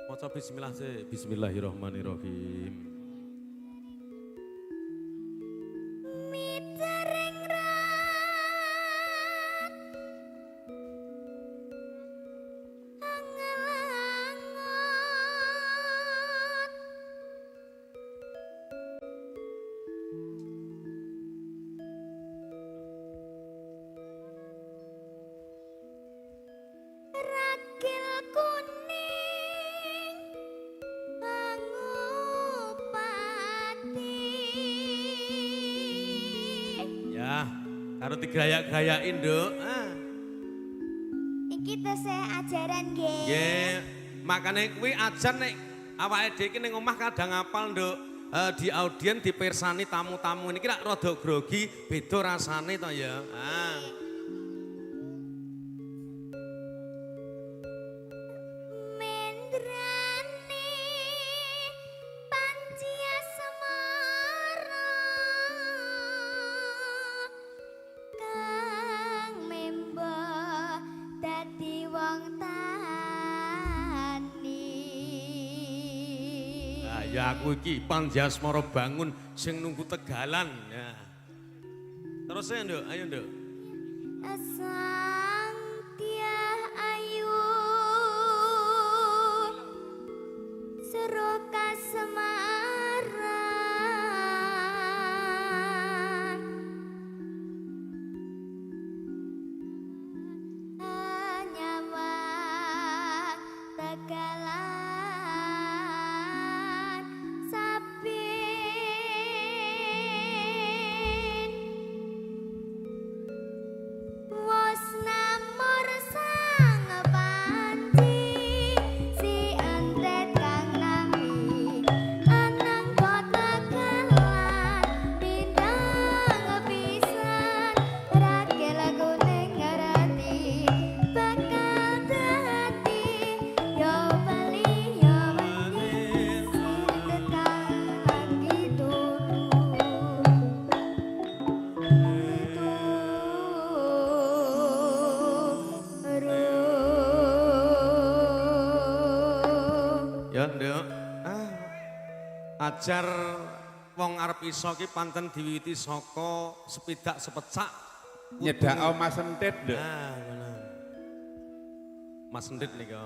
Maca bismillah sih. Bismillahirrahmanirrahim. Karo digaya-gayain, Nduk. Iki tesih ajaran nggih. Nggih, makane kuwi ajan nek awake dhewe iki ning omah kadang ngapal, Nduk. Di audien dipirsani tamu-tamu niki rak rada grogi, beda rasane to ya. Ya aku iki Panjasmara bangun sing nunggu tegalan. Ya. Terus ya, Nduk, ayo, Nduk. Sang Tiah Ayu Seroka Semarang Nyawang Tegalan ajar wong arep iso ki panten diwiwiti saka sepidak sepecak nyedhak Mas Entit, Nduk. Nah, bener. Mas Entit nika.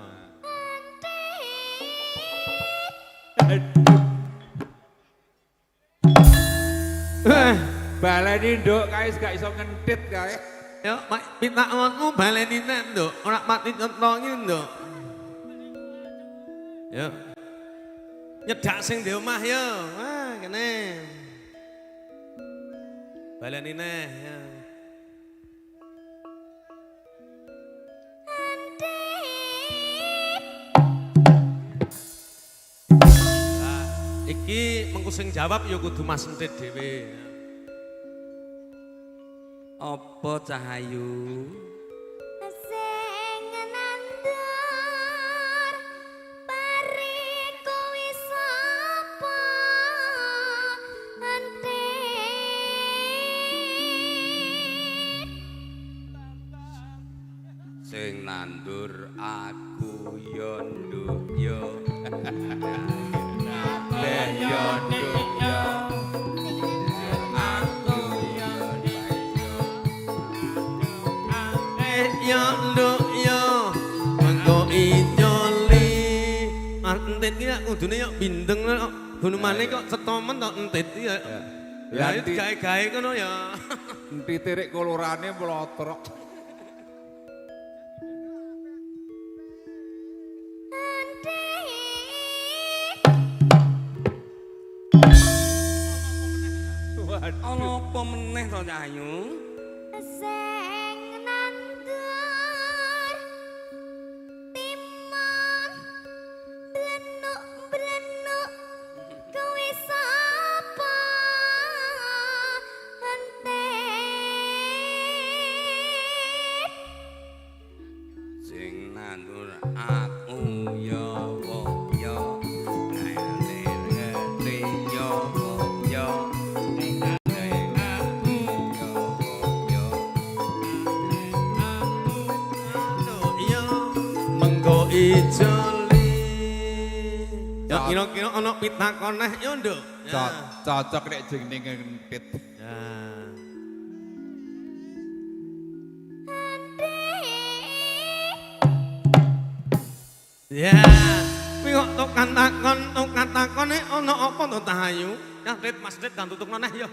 Baleni, Nduk, kae gak iso ngentit kae. Yo, pitakmu baleni nek, Nduk, ora mati nyentongi, Nduk. Yo. Nyedak sing di omah yo. Wah, kene. Baleni neh ya. Nah, iki mengko sing jawab ya kudu Mas Entit dhewe. Apa Cahayu? Sing nandur aku yo nduk yo kabeh yo nduk yo aku yo yo nduk yo mengko ijoli Entit ki kudune yo bindeng gunumane kok cetomen tok Entit ya. Ya iki gawe-gawe ngono ya. Entitirik kolorane mlotrok. ana apa meneh to Cahayu? Sing nandur timun blenuk-blenuk kuwi sapa Entit? Sing nandur aku yo yo yo kira-kira ana pitakon neh yo nduk. Ya. Cocok nek jenenge ngentit. Ya. Ya, kuwi kok tukang takon nek ana apa to Tahayu? Ya, Rit Mas Rit kan tutukno neh yo.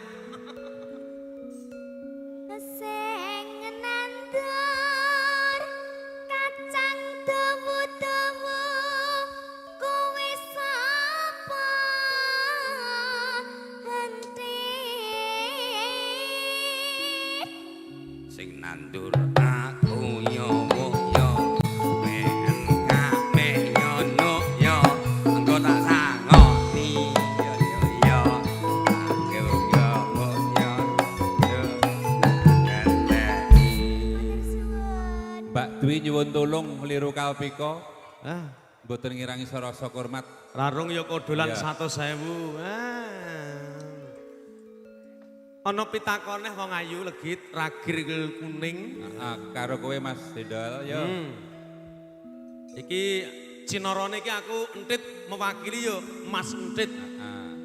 Sing nandur kacang dawu-dawu kowe sapa hentik Sing nandur aku yo yo kabeh yo no yo engko tak sangoni yo yo yo yo yo Mbak Dwi nyuwun tulung meliru kalpika. Ah, Mboten ngirangi rasa hormat. rarung yo kodolan Ya. 100.000. Ana pitakon neh wong ayu legit ragir kuning. Karo kowe Mas Dendol yo. Iki cinorone iki aku entit mewakili yo Mas Entit.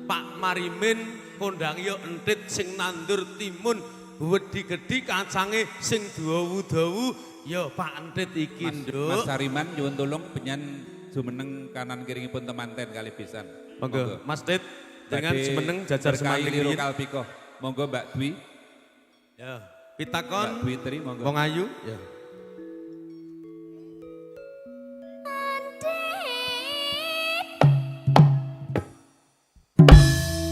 Pak Marimin kondang yo entit sing nandur timun wedi-gedi kacange sing dawu-dawu yo Pak Entit iki Mas nduk. Sariman nyuwun tulung penyan jumeneng kanan kiringipun temanten kali pisan. Monggo Mas Entit dengan Badhe semeneng jajar berkahi liru semanting. kalpika. Monggo Mbak Dwi. Ya, Mbak pitakon Dwi Tri monggo. wong ayu. Ya.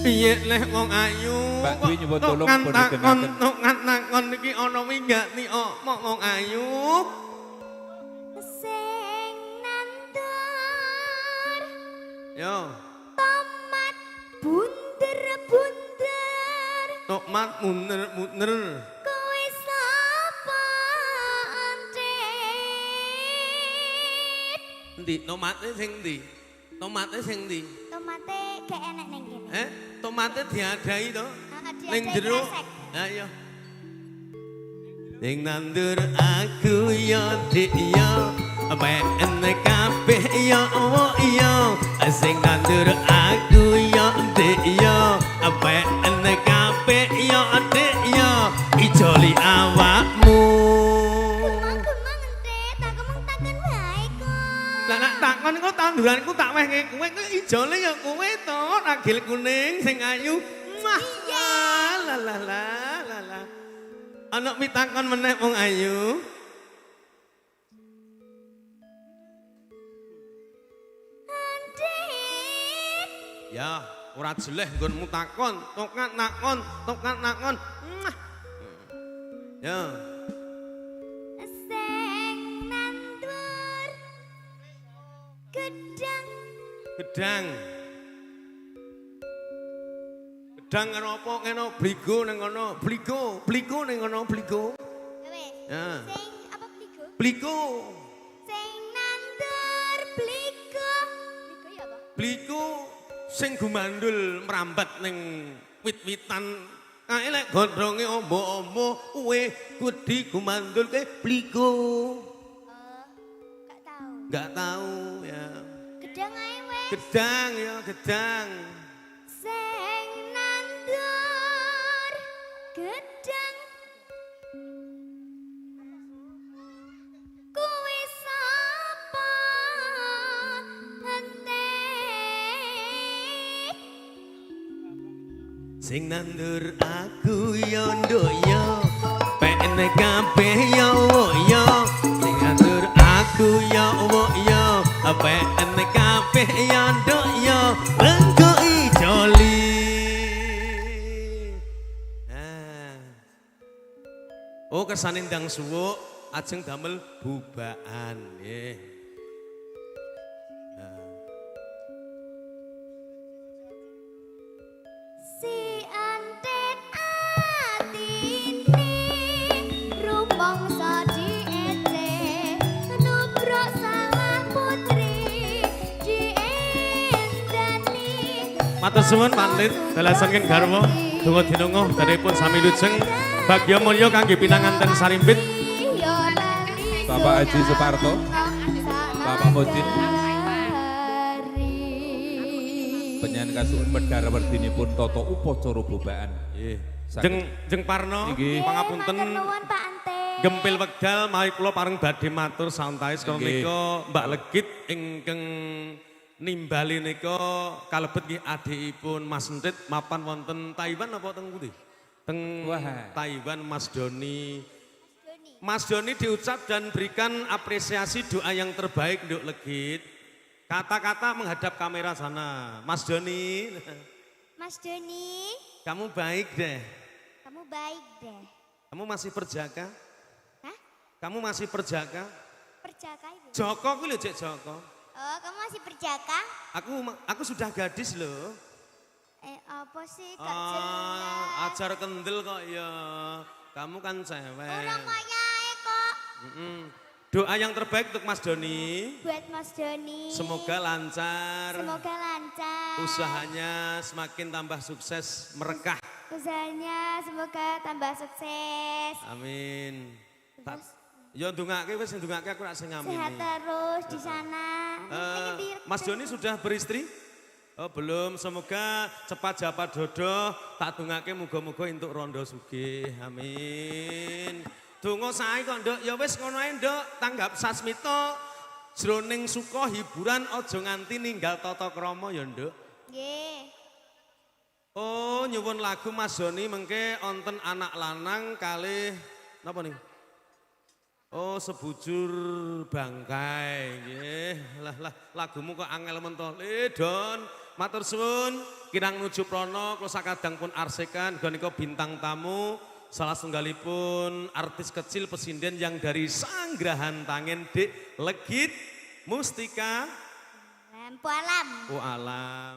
Piye leh wong ayu? Mbak Dwi nyuwun tulung Tukang pun takon, didengaken. tukang takon iki ana winggati omong wong ayu. sing nandur Yo, tomat bunder-bunder tomat muner-muner. kowe sapa hentik Endi tomate sing ndi? Tomate sing ndi? tomate gak enak ning kene Tomate diadai to? diadai Ning jero. kresek. Ha iya. Sing nandur aku yo dik yo, ben kabeh yo yo. Sing nandur aku yo dik yo, ben kabeh yo dik yo. Ijoli awakmu. Gemang-gemang entit, tak kemeng takon wae kok. Lah nek takon iku tanduranku tak wehke kowe ku ijole ya kowe to, ragil kuning sing ayu. Wah, la la la la la. Ana pitakon meneh wong ayu. Hentik, Ya, ora jeleh nggonmu takon, tokat nakon, tokat nakon. Mwah. Ya, sing nandur gedang gedang. Gedang karo apa kena bligo ning ngono, bligo ning ngono, bligo. wis Ya, sing apa bligo bligo. sing nandur bligo bligo ya apa Bliku sing gumandul merambat ning wit-witan. Kae lek gondronge ombo-ombo, kowe kudu gumandulke bliku. gak tahu Enggak tahu ya. gedang ae wis Gedang ya, gedang. sing nandur gedang kuwi sapa hentik Sing nandur aku yo nduk yo. Pene kabeh yo yo. Sing nandur aku yo yo. Pene kabeh yo nduk yo. Engko ijoli. Oh kesane ndang suwuk ajeng damel bubaan nggih. si antet atine rumangsa diece nubruk salah putri diendani Matur suwun Panlit dalasaken garwa donga dinunga daripun sami lujeng bagya mulya kangge pinanganten sarimpit. Bapak Haji Suparto, Bapak Mudin. Penyanyi kasuhun medhar werdinipun tata upacara bobaan. Nggih. Saged. Jeng Parno, Nggih. pangapunten. Matur nuwun Pak Ante. Gempil wekdal mawi kula pareng badhe matur santai Nggih. menika Mbak Legit ingkang nimbali nika kalebet nggih adikipun Mas Entit mapan wonten Taiwan apa teng pundi? Teng Wah. Taiwan Mas Doni. Doni. Mas Doni diucap dan berikan apresiasi doa yang terbaik untuk Legit. Kata-kata menghadap kamera sana. Mas Doni, Mas Doni, kamu baik deh. kamu baik deh. Kamu masih perjaka? Hah? Kamu masih perjaka? Perjaka Ibu. Joko kuwi lho Cek Joko. Oh, kamu masih perjaka? Aku sudah gadis loh. Apa sih Kak Jenengan? Ajar kendel kok ya. Kamu kan cewek. Orang kaya kok. Mm-mm. Doa yang terbaik untuk Mas Doni. Buat Mas Doni. Semoga lancar. Semoga lancar. Usahanya semakin tambah sukses, merekah. Usahanya semoga tambah sukses. Amin. Terus Ya ndongake wis ndongake aku rak sing ngamini. sehat terus di sana. Mas Doni sudah beristri? Oh belum, semoga cepat dapat jodoh. Tak dongake muga-muga entuk rondo sugih. Amin. Donga sae kok, Nduk. Ya wis ngono ae, Nduk. Tanggap sasmita jroning suka hiburan aja nganti ninggal tata krama ya, Nduk. Nggih. Oh, nyuwun lagu Mas Doni mengke onten anak lanang kalih napa nih? Oh, sebujur bangkai nggih. Lah lagumu kok angel mentol. Don, matur suwun. Kirang nuju prono kula sakadang pun arsekan menika bintang tamu salah setunggalipun artis kecil pesinden yang dari Sanggrahan Tangen Dek Legit Mustika Lampu alam. Oh alam.